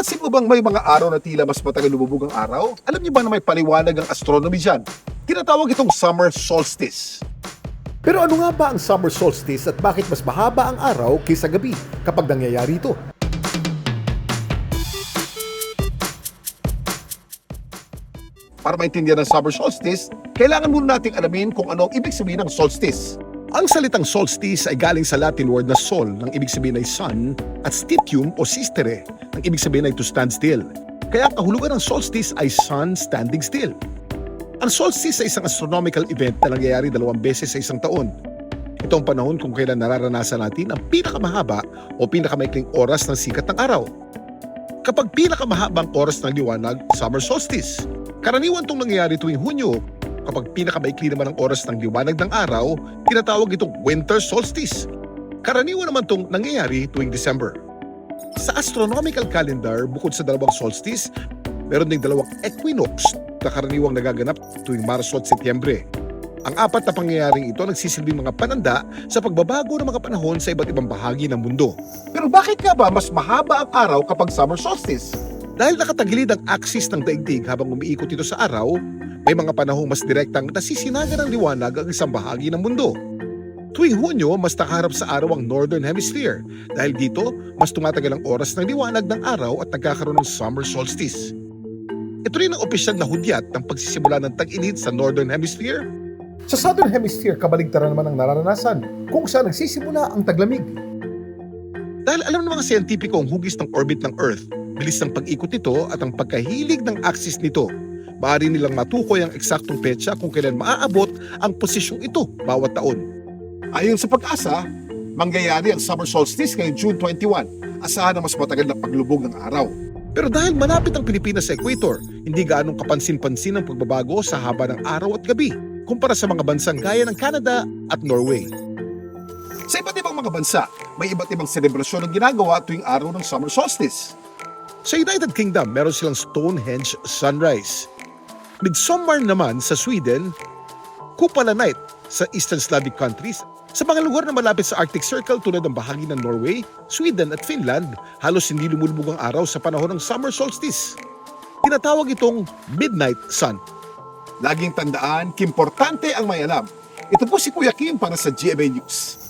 Napapansin mo bang may mga araw na tila mas matagal lumubog ang araw? Alam niyo ba na may paliwanag ang astronomy dyan? Tinatawag itong summer solstice. Pero ano nga ba ang summer solstice at bakit mas mahaba ang araw kaysa gabi kapag nangyayari ito? Para maintindihan ang summer solstice, kailangan muna nating alamin kung ano ang ibig sabihin ng solstice. Ang salitang solstice ay galing sa Latin word na sol, ng ibig sabihin ay sun, at stitium o sistere, ng ibig sabihin ay to stand still. Kaya ang kahulugan ng solstice ay sun standing still. Ang solstice ay isang astronomical event na nangyayari 2 beses sa isang taon. Ito ang panahon kung kailan nararanasan natin ang pinakamahaba o pinakamaikling oras ng sikat ng araw. Kapag pinakamahabang oras ng liwanag, summer solstice. Karaniwan itong nangyayari tuwing Hunyo. Kapag pinakamaikli naman ang oras ng liwanag ng araw, tinatawag itong winter solstice. Karaniwan naman itong nangyayari tuwing December. Sa astronomical calendar, bukod sa 2 solstice, meron ding 2 equinox na karaniwang nagaganap tuwing Marso at Setyembre. Ang 4 na pangyayaring ito nagsisilbing mga pananda sa pagbabago ng mga panahon sa iba't ibang bahagi ng mundo. Pero bakit nga ba mas mahaba ang araw kapag summer solstice? Dahil nakatagilid ang axis ng daigdig habang umiikot ito sa araw, may mga panahong mas direktang nasisinaga ng liwanag ang isang bahagi ng mundo. Tuwing Hunyo, mas nakaharap sa araw ang Northern Hemisphere. Dahil dito, mas tumatagal ang oras ng liwanag ng araw at nagkakaroon ng summer solstice. Ito rin ang opisyal na hudyat ng pagsisimula ng tag-init sa Northern Hemisphere. Sa Southern Hemisphere, kabaligtaran naman ang nararanasan kung saan nagsisimula ang taglamig. Dahil alam ng mga siyentipiko ang hugis ng orbit ng Earth, bilis ng pag-ikot nito at ang pagkahilig ng axis nito, maaari nilang matukoy ang eksaktong petsa kung kailan maaabot ang posisyong ito bawat taon. Ayon sa pag-asa, mangyayari ang summer solstice ngayong June 21. Asahan na mas matagal na paglubog ng araw. Pero dahil malapit ang Pilipinas sa equator, hindi gaanong kapansin-pansin ang pagbabago sa haba ng araw at gabi kumpara sa mga bansang gaya ng Canada at Norway. Sa iba't ibang mga bansa, may iba't ibang selebrasyon ang ginagawa tuwing araw ng summer solstice. Sa United Kingdom, meron silang Stonehenge sunrise. Midsummer naman sa Sweden, Kupala Night sa Eastern Slavic countries. Sa mga lugar na malapit sa Arctic Circle tulad ng bahagi ng Norway, Sweden at Finland, halos hindi lumulubog ang araw sa panahon ng summer solstice. Tinatawag itong midnight sun. Laging tandaan, kimportante ang may alam. Ito po si Kuya Kim para sa GMA News.